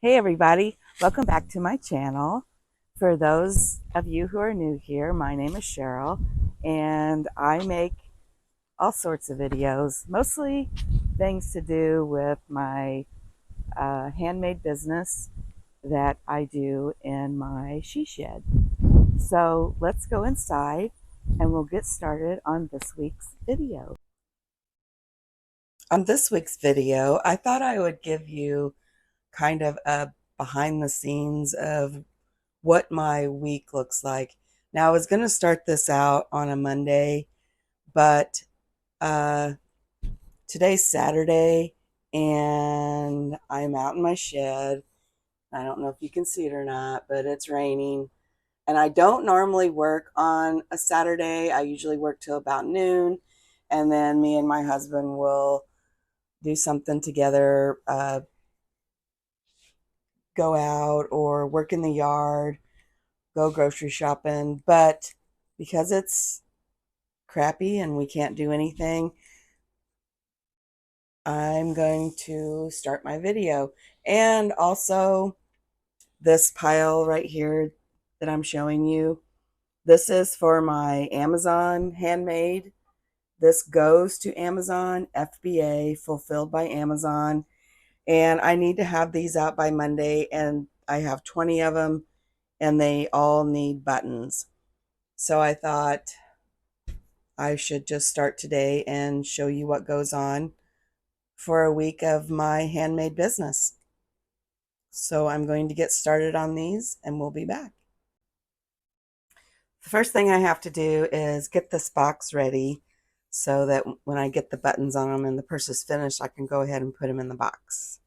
Hey everybody, welcome back to my channel. For those of you who are new here, my name is Cheryl and I make all sorts of videos, mostly things to do with my handmade business that I do in my she shed. So let's go inside and we'll get started on this week's video. On this week's video, I thought I would give you kind of a behind the scenes of what my week looks like. Now, I was going to start this out on a Monday, but uh, today's Saturday and I'm out in my shed. I don't know if you can see it or not, but it's raining. And I don't normally work on a Saturday. I usually work till about noon. And then me and my husband will do something together, go out or work in the yard, go grocery shopping. But because it's crappy and we can't do anything, I'm going to start my video. And also this pile right here that I'm showing you, this is for my Amazon handmade. This goes to Amazon, FBA, fulfilled by Amazon. And I need to have these out by Monday, and I have 20 of them, and they all need buttons. So I thought I should just start today and show you what goes on for a week of my handmade business. So I'm going to get started on these and we'll be back. The first thing I have to do is get this box ready so that when I get the buttons on them and the purse is finished, I can go ahead and put them in the box.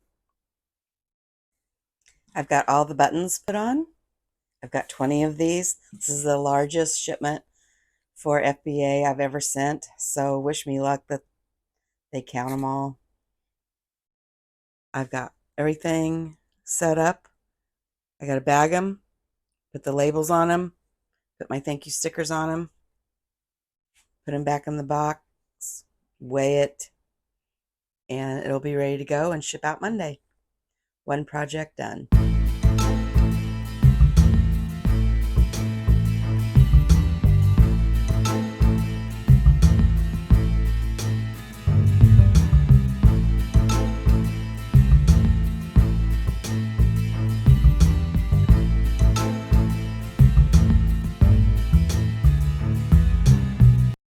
I've got all the buttons put on. I've got 20 of these. This is the largest shipment for FBA I've ever sent. So wish me luck that they count them all. I've got everything set up. I got to bag them, put the labels on them, put my thank you stickers on them, put them back in the box, weigh it, and it'll be ready to go and ship out Monday. One project done.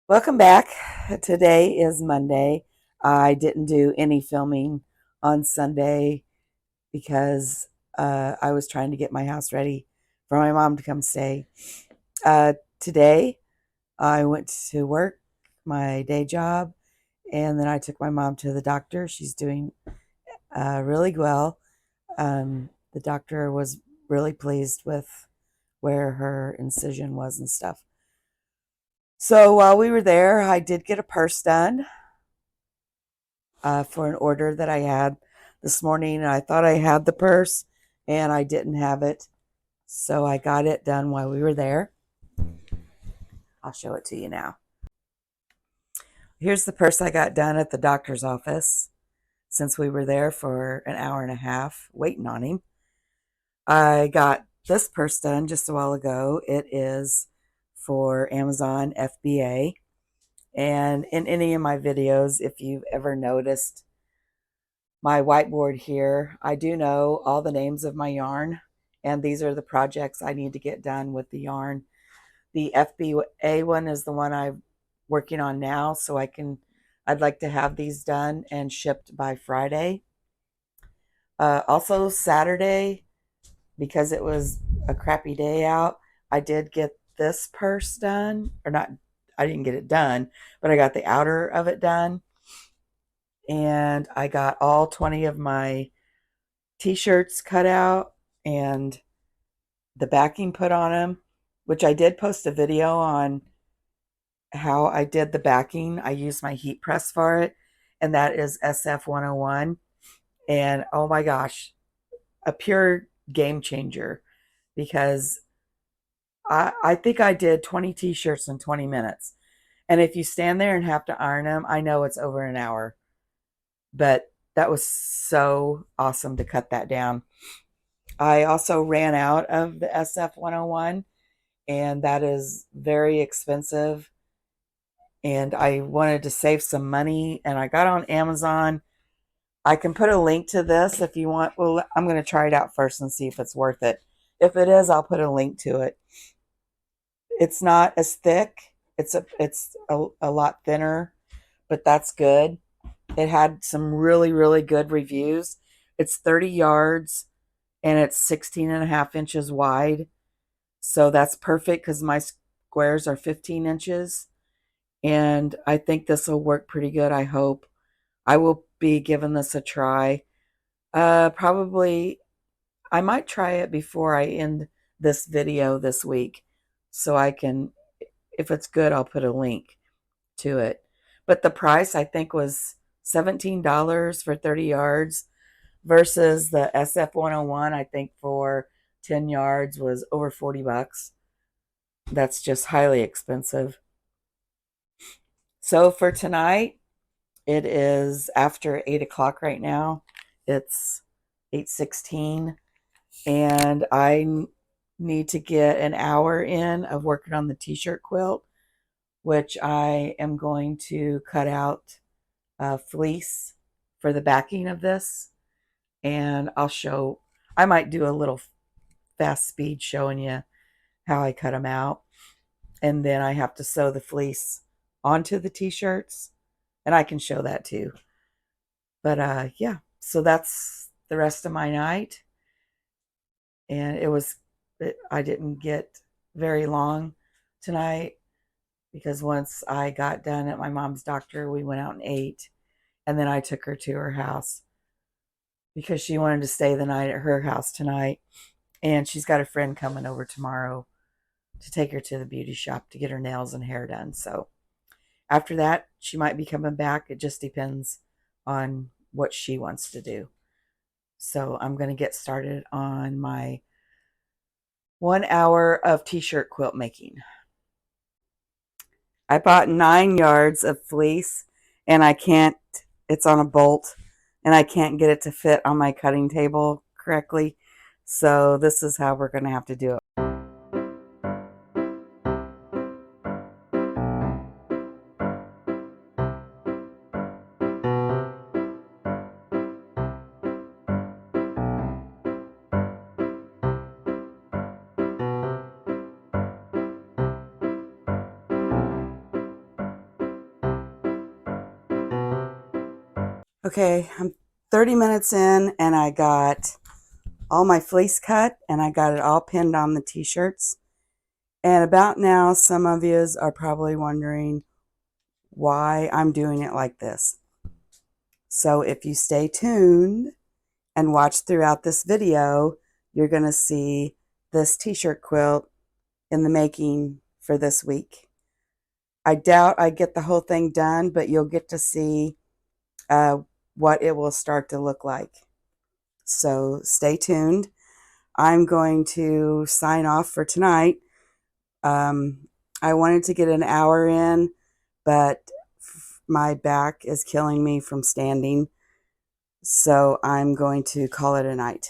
Welcome back. Today is Monday. I didn't do any filming on Sunday because I was trying to get my house ready for my mom to come stay. Today, I went to work, my day job, and then I took my mom to the doctor. She's doing really well. The doctor was really pleased with where her incision was and stuff. So while we were there, I did get a purse done for an order that I had this morning. And I thought I had the purse and I didn't have it. So I got it done while we were there. I'll show it to you now. Here's the purse I got done at the doctor's office since we were there for an hour and a half waiting on him. I got this purse done just a while ago. It is for Amazon FBA. And in any of my videos, if you've ever noticed my whiteboard here, I do know all the names of my yarn. And these are the projects I need to get done with the yarn. The FBA one is the one I'm working on now, so I'd like to have these done and shipped by Friday. Also Saturday, because it was a crappy day out, I did get this purse done, or not, I didn't get it done, but I got the outer of it done. And I got all 20 of my t-shirts cut out and the backing put on them, which I did post a video on how I did the backing. I used my heat press for it, and that is SF101. And oh my gosh, a pure game changer, because I think I did 20 t-shirts in 20 minutes. And if you stand there and have to iron them, I know it's over an hour. But that was so awesome to cut that down. I also ran out of the SF-101, and that is very expensive. And I wanted to save some money, and I got on Amazon. I can put a link to this if you want. Well, I'm going to try it out first and see if it's worth it. If it is, I'll put a link to it. It's not as thick. It's a lot thinner, but that's good. It had some really, really good reviews. It's 30 yards and it's 16 and a half inches wide. So that's perfect because my squares are 15 inches. And I think this will work pretty good, I hope. I will be giving this a try. Probably, I might try it before I end this video this week. So I can, if it's good, I'll put a link to it. But the price, I think, was $17 for 30 yards versus the SF-101, I think, for 10 yards was over 40 bucks. That's just highly expensive. So for tonight, it is after 8 o'clock right now. It's 8:16, and I need to get an hour in of working on the t-shirt quilt, which I am going to cut out fleece for the backing of this. And I might do a little fast speed showing you how I cut them out. And then I have to sew the fleece onto the t-shirts, and I can show that too. But yeah, so that's the rest of my night. And I didn't get very long tonight because once I got done at my mom's doctor, we went out and ate. And then I took her to her house because she wanted to stay the night at her house tonight. And she's got a friend coming over tomorrow to take her to the beauty shop to get her nails and hair done. So after that, she might be coming back. It just depends on what she wants to do. So I'm going to get started on my 1 hour of t-shirt quilt making. I bought 9 yards of fleece, and it's on a bolt, and I can't get it to fit on my cutting table correctly. So this is how we're going to have to do it. Okay, I'm 30 minutes in, and I got all my fleece cut, and I got it all pinned on the t-shirts. And about now, some of you are probably wondering why I'm doing it like this. So if you stay tuned and watch throughout this video, you're going to see this t-shirt quilt in the making for this week. I doubt I get the whole thing done, but you'll get to see what it will start to look like. So stay tuned. I'm going to sign off for tonight. I wanted to get an hour in, but my back is killing me from standing. So I'm going to call it a night.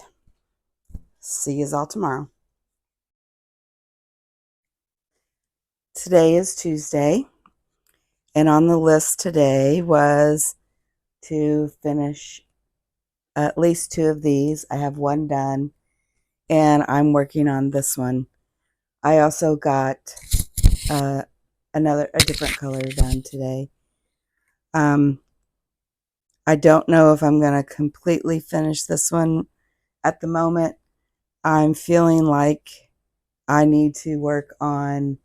See you all tomorrow. Today is Tuesday, and on the list today was to finish at least 2 of these. I have one done, and I'm working on this one. I also got a different color done today. I don't know if I'm going to completely finish this one at the moment. I'm feeling like I need to work on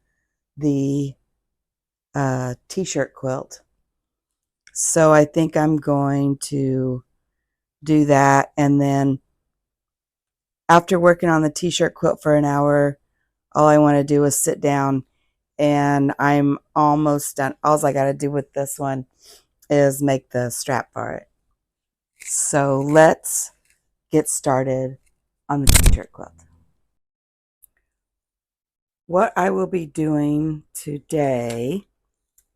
the t-shirt quilt. So I think I'm going to do that, and then after working on the t-shirt quilt for an hour, all I want to do is sit down, and I'm almost done. All I got to do with this one is make the strap for it. So let's get started on the t-shirt quilt. What I will be doing today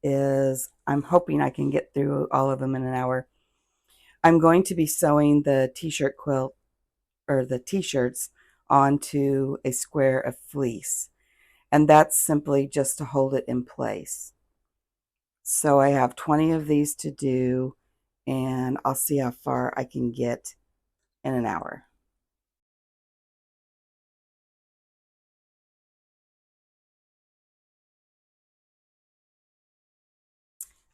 is, I'm hoping I can get through all of them in an hour. I'm going to be sewing the t-shirt quilt, or the t-shirts, onto a square of fleece. And that's simply just to hold it in place. So I have 20 of these to do, and I'll see how far I can get in an hour.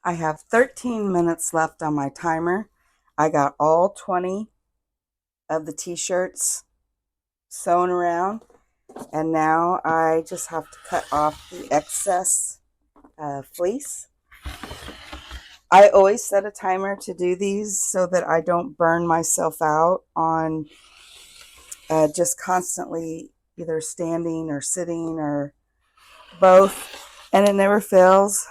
I have 13 minutes left on my timer. I got all 20 of the t-shirts sewn around, and now I just have to cut off the excess fleece. I always set a timer to do these so that I don't burn myself out on just constantly either standing or sitting or both. And it never fails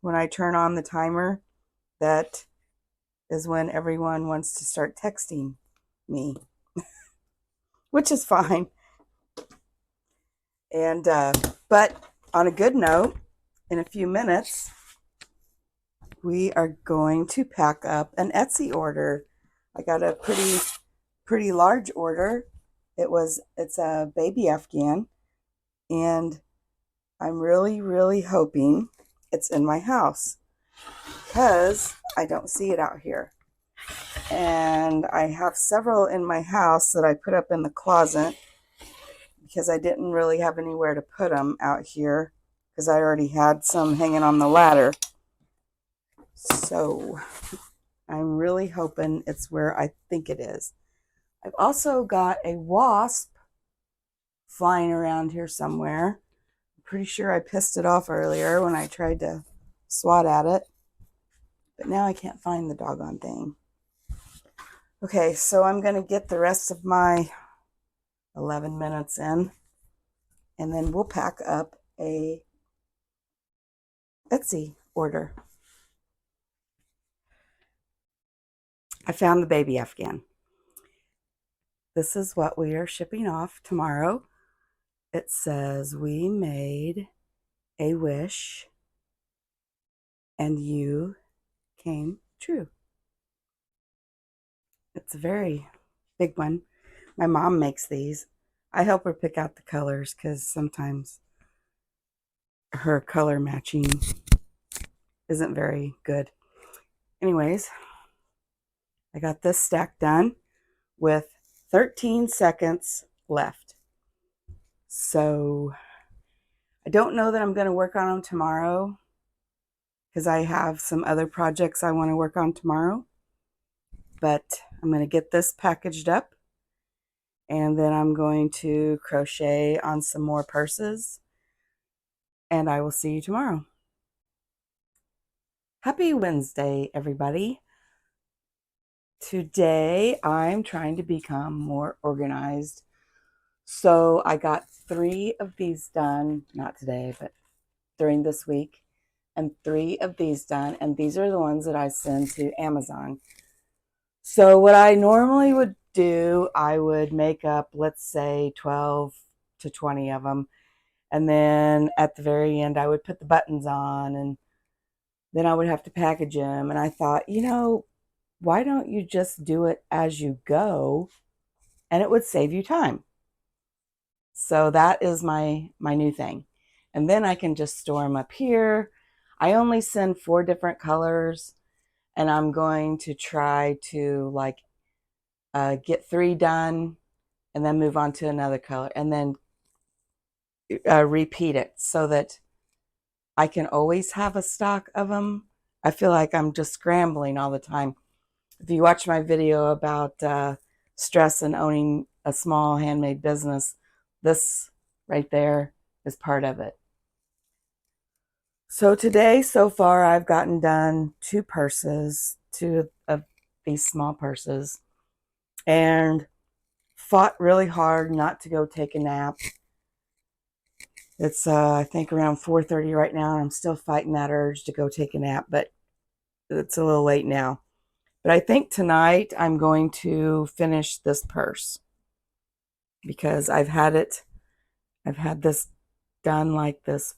when I turn on the timer. That is when everyone wants to start texting me, which is fine. And but on a good note, in a few minutes, we are going to pack up an Etsy order. I got a pretty large order. It's a baby Afghan, and I'm really hoping it's in my house because I don't see it out here. And I have several in my house that I put up in the closet because I didn't really have anywhere to put them out here because I already had some hanging on the ladder. So I'm really hoping it's where I think it is. I've also got a wasp flying around here somewhere. I'm pretty sure I pissed it off earlier when I tried to swat at it. But now I can't find the doggone thing. Okay, so I'm going to get the rest of my 11 minutes in, and then we'll pack up a Etsy order. I found the baby Afghan. This is what we are shipping off tomorrow. It says, "We made a wish and you came true." It's a very big one. My mom makes these. I help her pick out the colors because sometimes her color matching isn't very good. Anyways, I got this stack done with 13 seconds left. So I don't know that I'm going to work on them tomorrow because I have some other projects I want to work on tomorrow. But I'm going to get this packaged up, and then I'm going to crochet on some more purses, and I will see you tomorrow. Happy Wednesday, everybody. Today I'm trying to become more organized. So I got 3 of these done, not today, but during this week, and 3 of these done, and these are the ones that I send to Amazon. So what I normally would do, I would make up, let's say, 12 to 20 of them, and then at the very end I would put the buttons on, and then I would have to package them. And I thought, why don't you just do it as you go, and it would save you time. So that is my new thing. And then I can just store them up here. I only send 4 different colors, and I'm going to try to get 3 done and then move on to another color, and then repeat it so that I can always have a stock of them. I feel like I'm just scrambling all the time. If you watch my video about stress and owning a small handmade business, this right there is part of it. So today, so far, I've gotten done 2 purses, 2 of these small purses, and fought really hard not to go take a nap. It's I think around 4:30 right now, and I'm still fighting that urge to go take a nap, but it's a little late now. But I think tonight I'm going to finish this purse because I've had this done like this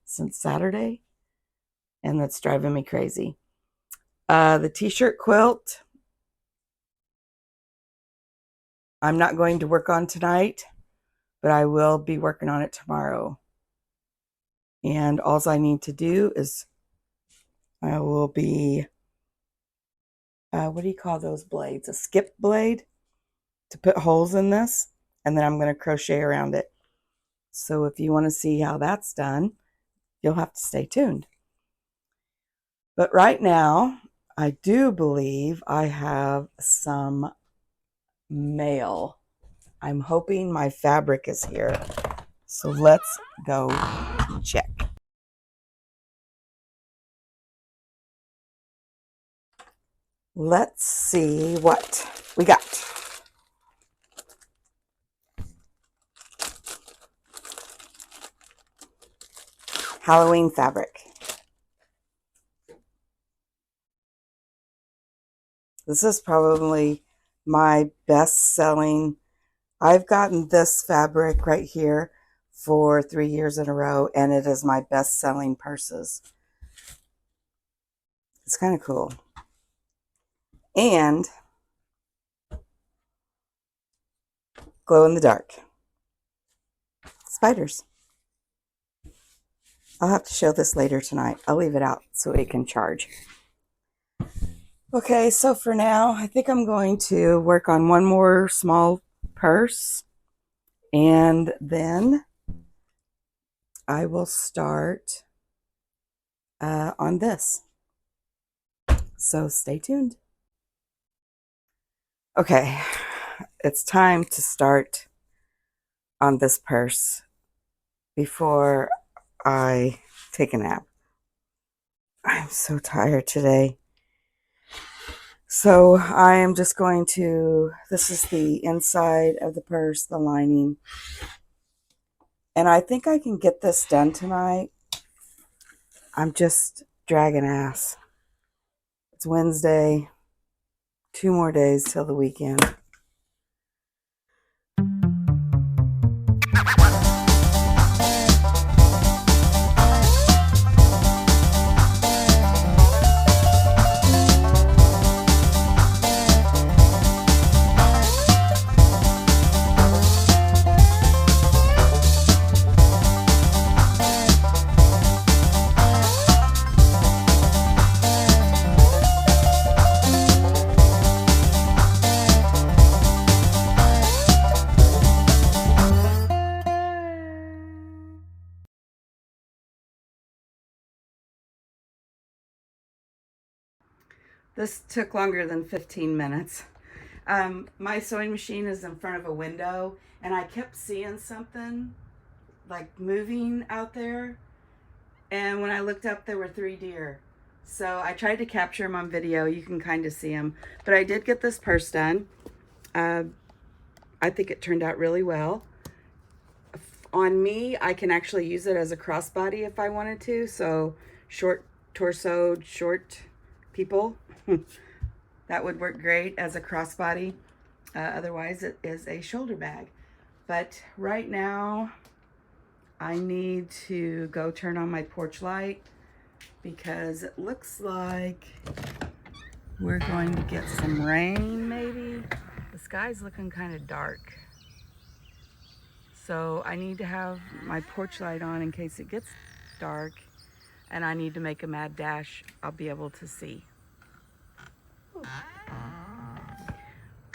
since Saturday, and that's driving me crazy. The t-shirt quilt, I'm not going to work on tonight, but I will be working on it tomorrow. And all I need to do is I will be, what do you call those blades? A skip blade to put holes in this. And then I'm going to crochet around it. So if you want to see how that's done, you'll have to stay tuned. But right now, I do believe I have some mail. I'm hoping my fabric is here. So let's go check. Let's see what we got. Halloween fabric. This is probably my best selling. I've gotten this fabric right here for 3 years in a row, and it is my best selling purses. It's kind of cool. And glow in the dark. Spiders. I'll have to show this later tonight. I'll leave it out so it can charge. Okay, so for now, I think I'm going to work on one more small purse, and then I will start on this. So stay tuned. Okay, it's time to start on this purse before I take a nap. I'm so tired today. So I am just going to, this is the inside of the purse, the lining. And I think I can get this done tonight. I'm just dragging ass. It's Wednesday, 2 more days till the weekend. This took longer than 15 minutes. My sewing machine is in front of a window, and I kept seeing something like moving out there. And when I looked up, there were 3 deer. So I tried to capture them on video. You can kind of see them. But I did get this purse done. I think it turned out really well. On me, I can actually use it as a crossbody if I wanted to. So short torsoed, short people. That would work great as a crossbody. Otherwise, it is a shoulder bag. But right now, I need to go turn on my porch light because it looks like we're going to get some rain, maybe. The sky's looking kind of dark. So I need to have my porch light on in case it gets dark and I need to make a mad dash. I'll be able to see.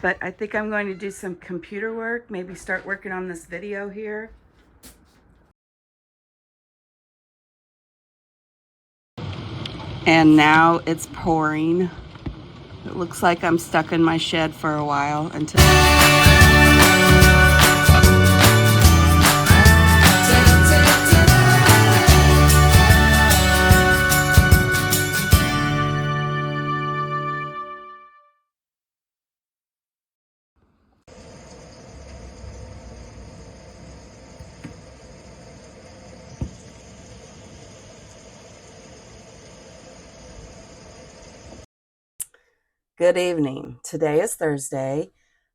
But I think I'm going to do some computer work, maybe start working on this video here. And now it's pouring. It looks like I'm stuck in my shed for a while until... Good evening. Today is Thursday.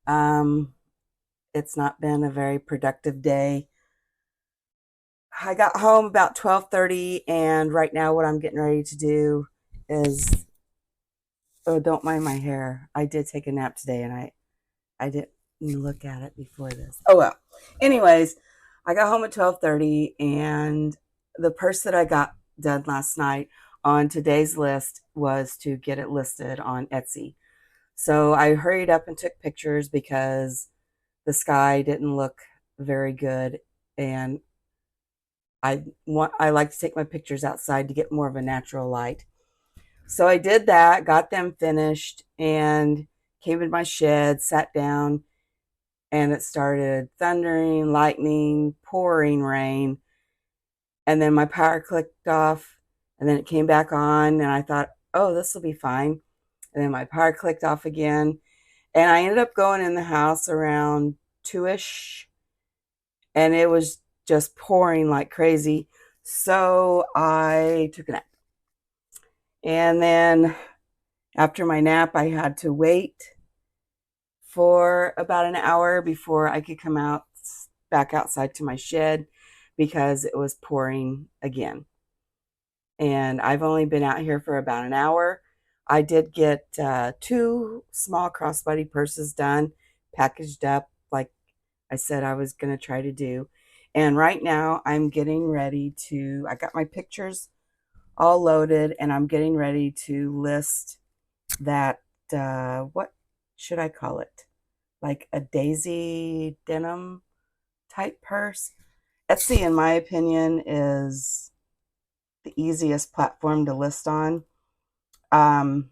It's not been a very productive day. I got home about 12:30, and right now what I'm getting ready to do is, oh, don't mind my hair. I did take a nap today, and I did. look at it before this. Oh well. Anyways, I got home at 12:30, and the purse that I got done last night on today's list was to get it listed on Etsy. So I hurried up and took pictures because the sky didn't look very good, and I like to take my pictures outside to get more of a natural light. So I did that, got them finished, and came in my shed, sat down, and it started thundering, lightning, pouring rain. And then my power clicked off, and then it came back on, and I thought, oh, this will be fine. And then my power clicked off again. And I ended up going in the house around 2ish, and it was just pouring like crazy. So I took a nap. And then after my nap, I had to wait for about an hour before I could come out back outside to my shed because it was pouring again. And I've only been out here for about an hour. I did get two small crossbody purses done, packaged up like I said I was going to try to do. And right now I'm getting ready to, I got my pictures all loaded, and I'm getting ready to list that, what should I call it? Like a daisy denim type purse. Etsy, in my opinion, is the easiest platform to list on. Um,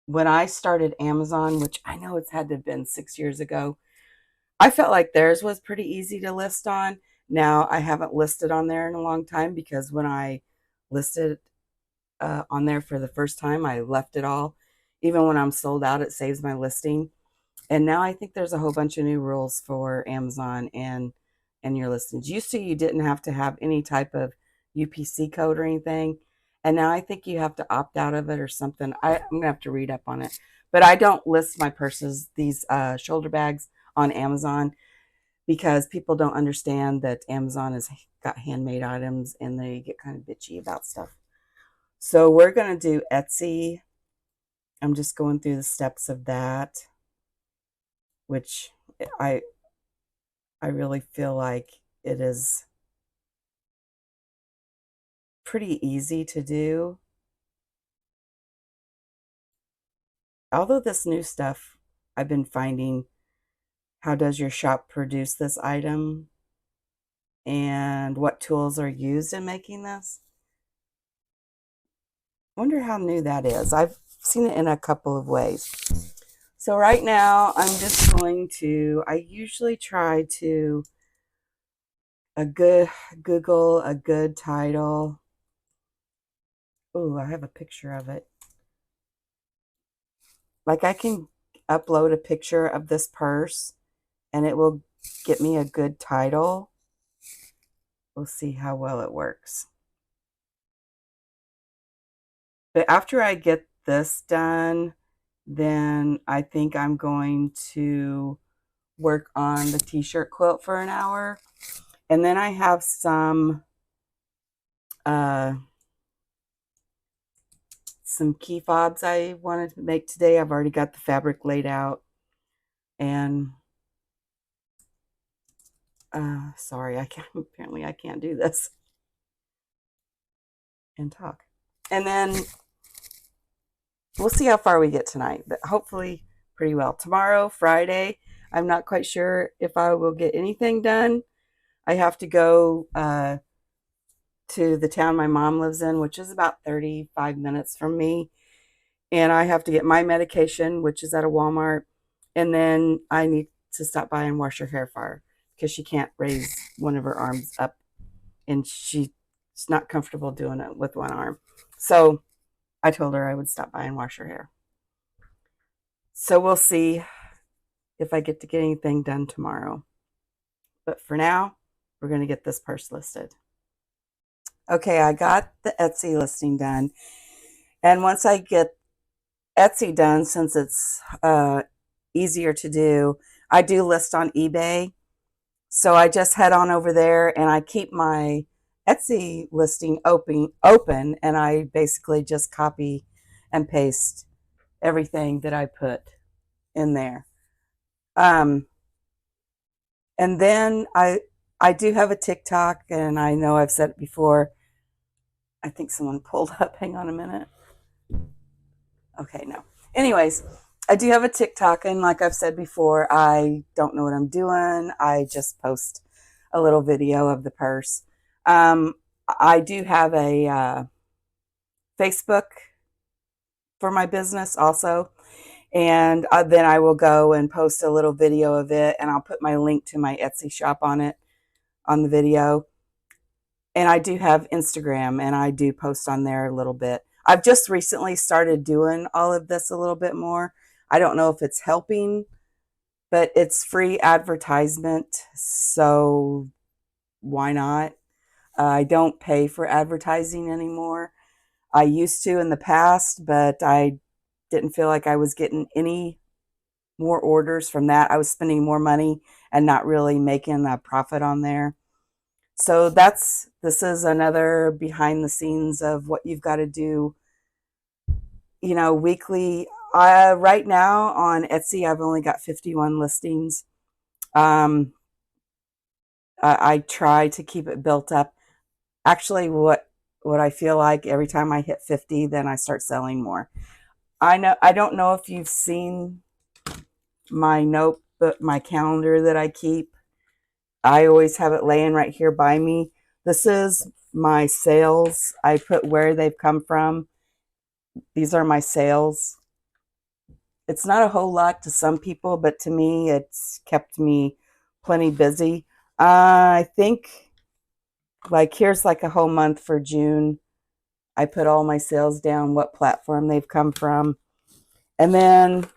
when I started Amazon, which I know it's had to have been 6 years ago, I felt like theirs was pretty easy to list on. Now I haven't listed on there in a long time because when I listed on there for the first time, I left it all. Even when I'm sold out, it saves my listing. And now I think there's a whole bunch of new rules for Amazon and your listings. Used to, you didn't have to have any type of UPC code or anything, and now I think you have to opt out of it or something. I'm gonna have to read up on it. But I don't list my purses, these shoulder bags, on Amazon because people don't understand that Amazon has got handmade items and they get kind of bitchy about stuff. So we're gonna do Etsy. I'm just going through the steps of that, which I I really feel like it is pretty easy to do. Although this new stuff I've been finding, how does your shop produce this item and what tools are used in making this? I wonder how new that is. I've seen it in a couple of ways. So right now I'm just going to, I usually try to a good Google a good title. Ooh, I have a picture of it. Like I can upload a picture of this purse and it will get me a good title. We'll see how well it works. But after I get this done, then I think I'm going to work on the t-shirt quilt for an hour. And then I have some key fobs I wanted to make today. I've already got the fabric laid out. And sorry, I can't, apparently I can't do this and talk. And then we'll see how far we get tonight, but hopefully pretty well. Tomorrow, Friday, I'm not quite sure if I will get anything done. I have to go to the town my mom lives in, which is about 35 minutes from me. And I have to get my medication, which is at a Walmart. And then I need to stop by and wash her hair for her because she can't raise one of her arms up and she's not comfortable doing it with one arm. So I told her I would stop by and wash her hair. So we'll see if I get to get anything done tomorrow. But for now, we're going to get this purse listed. Okay, I got the Etsy listing done. And once I get Etsy done, since it's easier to do, I do list on eBay. So I just head on over there and I keep my Etsy listing open, and I basically just copy and paste everything that I put in there. Um, and then I do have a TikTok, and I know I've said it before. I think someone pulled up. Hang on a minute. Okay, no. Anyways, I do have a TikTok, and like I've said before, I don't know what I'm doing. I just post a little video of the purse. Um, I do have a Facebook for my business also, and then I will go and post a little video of it, and I'll put my link to my Etsy shop on it on the video. And I do have Instagram, and I do post on there a little bit. I've just recently started doing all of this a little bit more. I don't know if it's helping, but it's free advertisement, so why not? I don't pay for advertising anymore. I used to in the past, but I didn't feel like I was getting any more orders from that. I was spending more money and not really making a profit on there. So this is another behind the scenes of what you've got to do, weekly. Right now on Etsy, I've only got 51 listings. Um, I try to keep it built up. Actually, what I feel like every time I hit 50, then I start selling more. I don't know if you've seen my notebook, my calendar that I keep. I always have it laying right here by me. This is my sales. I put where they've come from. These are my sales. It's not a whole lot to some people, but to me, it's kept me plenty busy. I think like here's like a whole month for June. I put all my sales down, what platform they've come from. And then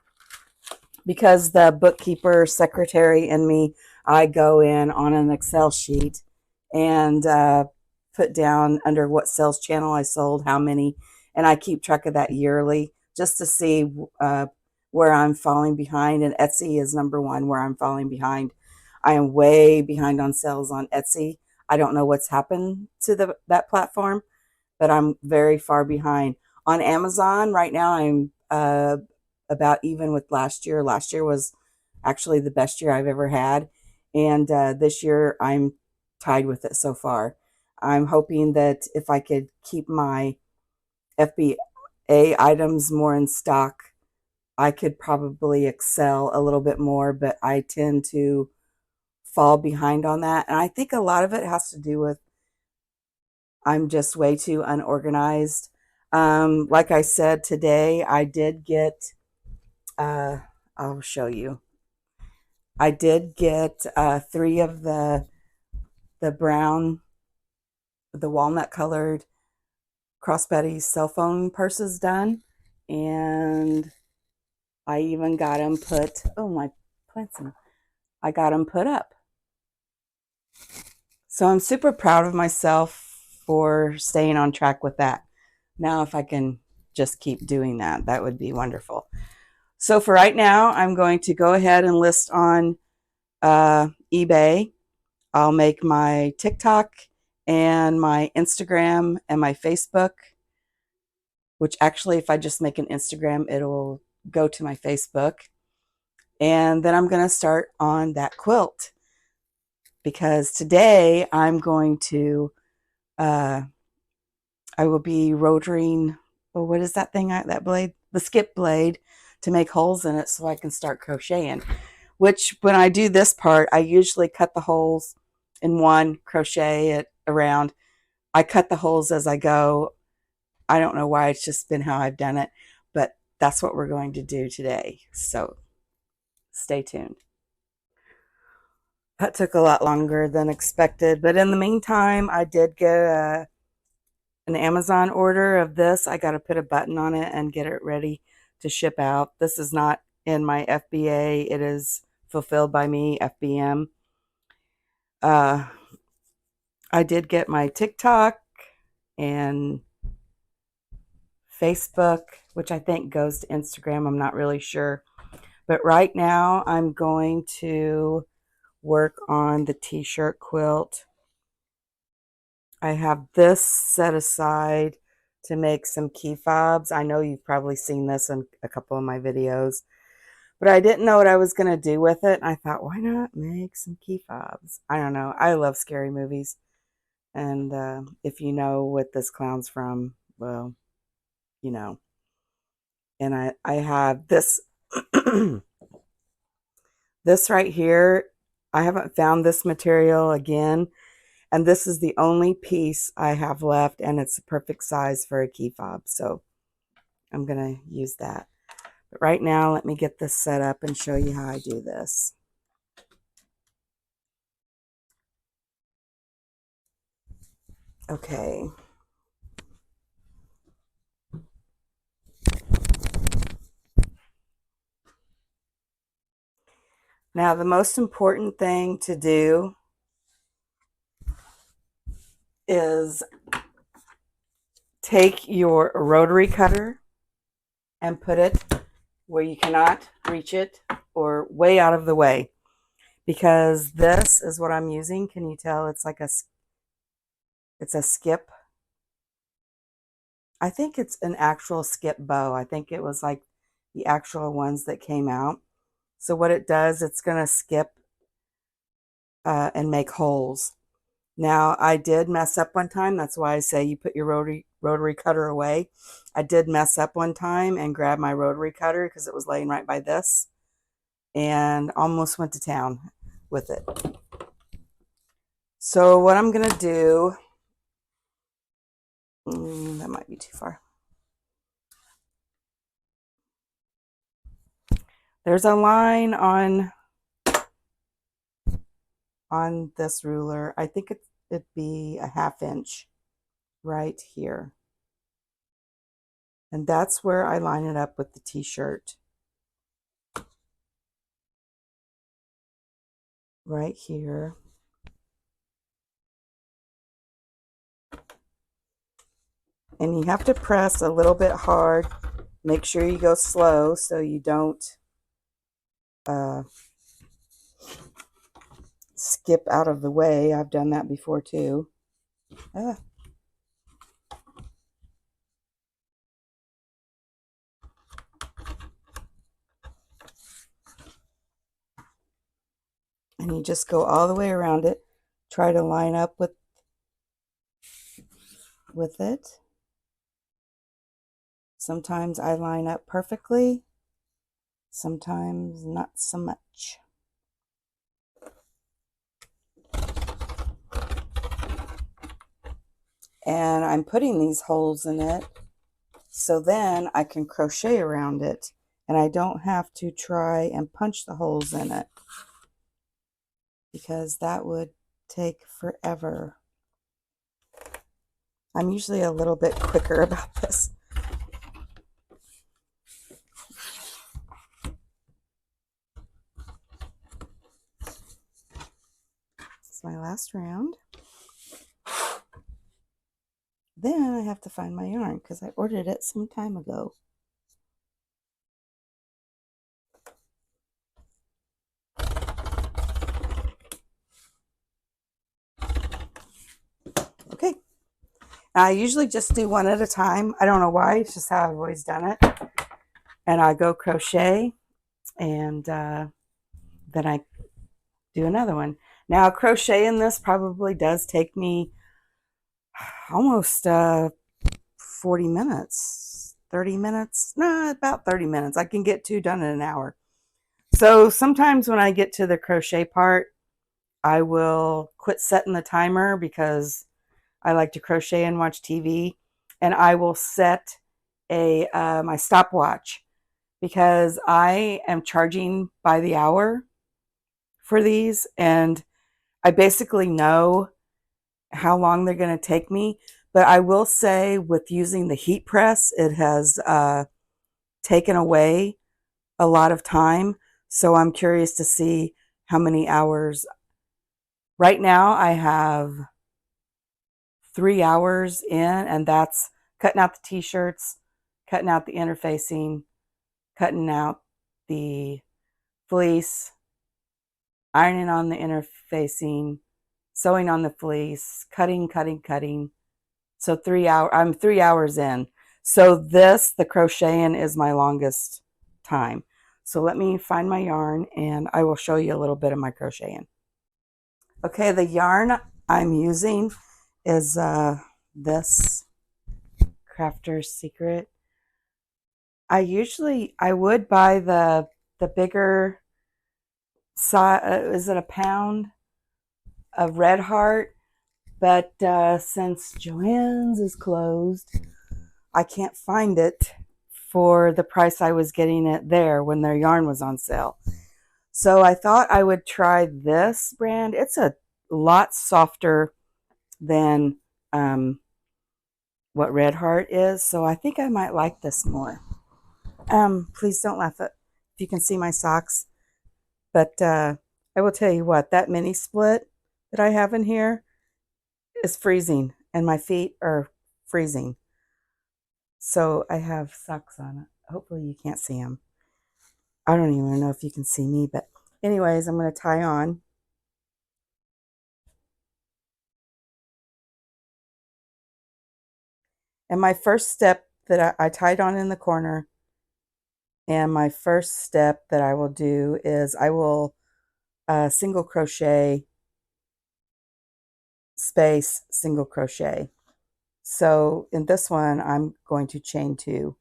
because the bookkeeper, secretary, and me, I go in on an Excel sheet and put down under what sales channel I sold, how many, and I keep track of that yearly just to see where I'm falling behind. And Etsy is number one where I'm falling behind. I am way behind on sales on Etsy. I don't know what's happened to that platform, but I'm very far behind. On Amazon right now, I'm about even with last year. Last year was actually the best year I've ever had. And this year I'm tied with it so far. I'm hoping that if I could keep my FBA items more in stock, I could probably excel a little bit more, but I tend to fall behind on that. And I think a lot of it has to do with I'm just way too unorganized. Like I said today, I did get, uh, I'll show you. I did get three of the brown, the walnut colored crossbody cell phone purses done, and I even got them put. Oh my plants! I got them put up. So I'm super proud of myself for staying on track with that. Now, if I can just keep doing that, that would be wonderful. So for right now, I'm going to go ahead and list on eBay. I'll make my TikTok and my Instagram and my Facebook, which actually, if I just make an Instagram, it'll go to my Facebook. And then I'm going to start on that quilt because today I'm going to, I will be rotoring, well, what is that thing, that blade? The skip blade to make holes in it so I can start crocheting. Which when I do this part, I usually cut the holes in one, crochet it around. I cut the holes as I go. I don't know why, it's just been how I've done it, but that's what we're going to do today. So stay tuned. That took a lot longer than expected, but in the meantime, I did get an Amazon order of this. I got to put a button on it and get it ready to ship out. This is not in my FBA. It is fulfilled by me, FBM. Uh, I did get my TikTok and Facebook, which I think goes to Instagram. I'm not really sure. But right now I'm going to work on the t-shirt quilt. I have this set aside to make some key fobs. I know you've probably seen this in a couple of my videos, But I didn't know what I was going to do with it. And I thought, why not make some key fobs? I don't know. I love scary movies. And if you know what this clown's from, well, you know. And I have this, this right here. I haven't found this material again. And this is the only piece I have left. And it's the perfect size for a key fob. So I'm going to use that. But right now, let me get this set up and show you how I do this. Okay. Now, the most important thing to do is take your rotary cutter and put it where you cannot reach it or way out of the way, because this is what I'm using. Can you tell? It's like it's a skip. I think it's an actual skip bow. I think it was like the actual ones that came out. So what it does, it's going to skip and make holes. Now, I did mess up one time. That's why I say you put your rotary cutter away. I did mess up one time and grab my rotary cutter because it was laying right by this and almost went to town with it. So what I'm going to do, that might be too far. There's a line on this ruler. I think it'd be a 1/2 inch right here. And that's where I line it up with the t-shirt. Right here. And you have to press a little bit hard. Make sure you go slow so you don't skip out of the way. I've done that before too. Ah. And you just go all the way around it. Try to line up with it. Sometimes I line up perfectly. Sometimes not so much. And I'm putting these holes in it so then I can crochet around it and I don't have to try and punch the holes in it, because that would take forever. I'm usually a little bit quicker about this. This is my last round. Then I have to find my yarn because I ordered it some time ago. Okay. I usually just do one at a time. I don't know why. It's just how I've always done it. And I go crochet and then I do another one. Now, crocheting this probably does take me almost 40 minutes, 30 minutes. No, about 30 minutes. I can get 2 done in an hour. So sometimes when I get to the crochet part, I will quit setting the timer because I like to crochet and watch TV. And I will set my stopwatch because I am charging by the hour for these. And I basically know how long they're going to take me. But I will say with using the heat press, it has taken away a lot of time. So I'm curious to see how many hours. Right now I have 3 hours in, and that's cutting out the t-shirts, cutting out the interfacing, cutting out the fleece, ironing on the interfacing, sewing on the fleece, cutting. So 3 hours, I'm 3 hours in. So the crocheting is my longest time. So let me find my yarn and I will show you a little bit of my crocheting. Okay, the yarn I'm using is this Crafter's Secret. I would buy the bigger size, is it a pound of Red Heart? But since Joann's is closed, I can't find it for the price I was getting it there when their yarn was on sale. So I thought I would try this brand. It's a lot softer than what Red Heart is. So I think I might like this more. Please don't laugh at if you can see my socks. But I will tell you what, that mini split that I have in here is freezing and my feet are freezing. So I have socks on it. Hopefully you can't see them. I don't even know if you can see me, but anyways, I'm going to tie on. And my first step that I tied on in the corner, and my first step that I will do is I will single crochet, space, single crochet. So in this one, I'm going to chain 2.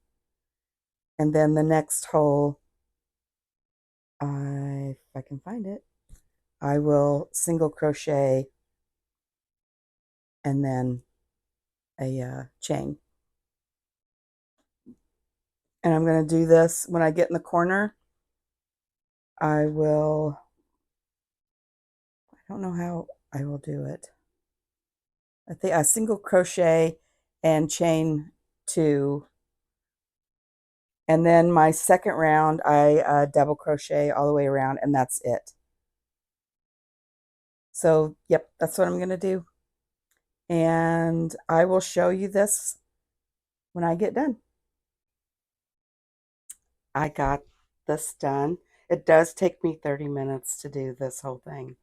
And then the next hole, if I can find it, I will single crochet and then a chain. And I'm going to do this when I get in the corner. I don't know how I will do it. I think I single crochet and chain 2. And then my second round, I double crochet all the way around, and that's it. So, yep, that's what I'm going to do. And I will show you this when I get done. I got this done. It does take me 30 minutes to do this whole thing.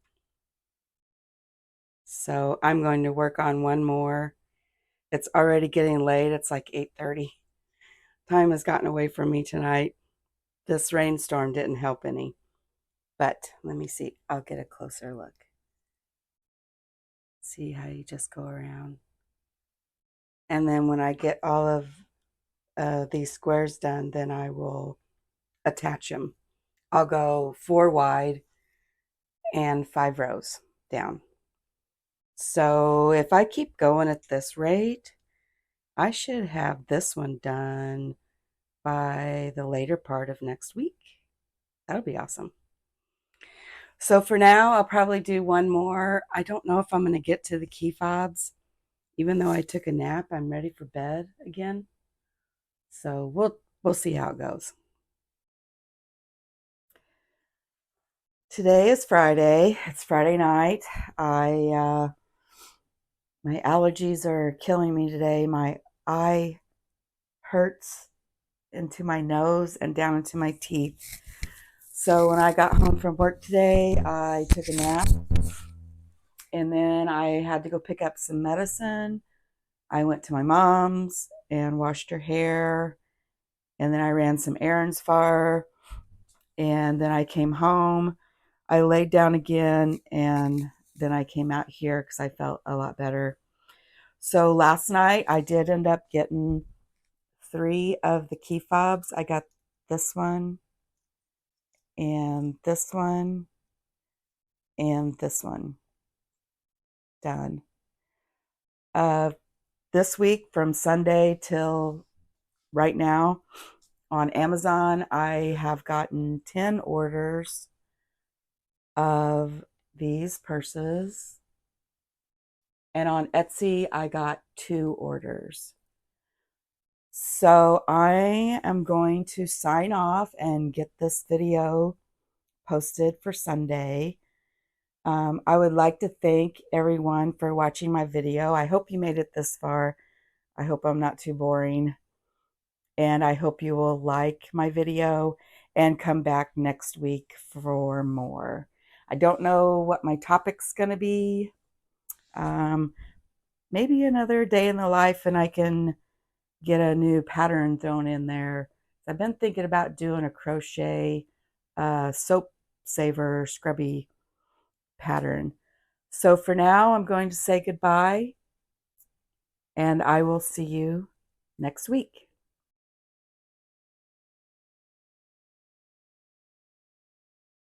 So I'm going to work on one more. It's already getting late. It's like 8:30. Time has gotten away from me tonight. This rainstorm didn't help any. But let me see. I'll get a closer look. See how you just go around. And then when I get all of these squares done, then I will attach them. I'll go 4 wide and 5 rows down. So if I keep going at this rate, I should have this one done by the later part of next week. That'll be awesome. So for now, I'll probably do one more. I don't know if I'm going to get to the key fobs. Even though I took a nap, I'm ready for bed again. So we'll see how it goes. Today is Friday. It's Friday night. My allergies are killing me today. My eye hurts into my nose and down into my teeth. So when I got home from work today, I took a nap. And then I had to go pick up some medicine. I went to my mom's and washed her hair. And then I ran some errands for her. And then I came home. I laid down again. And then I came out here because I felt a lot better. So last night I did end up getting 3 of the key fobs. I got this one and this one and this one done. This week from Sunday till right now on Amazon, I have gotten 10 orders of these purses. And on Etsy, I got 2 orders. So I am going to sign off and get this video posted for Sunday. I would like to thank everyone for watching my video. I hope you made it this far. I hope I'm not too boring. And I hope you will like my video and come back next week for more. I don't know what my topic's going to be. Maybe another day in the life and I can get a new pattern thrown in there. I've been thinking about doing a crochet soap saver scrubby pattern. So for now, I'm going to say goodbye, and I will see you next week.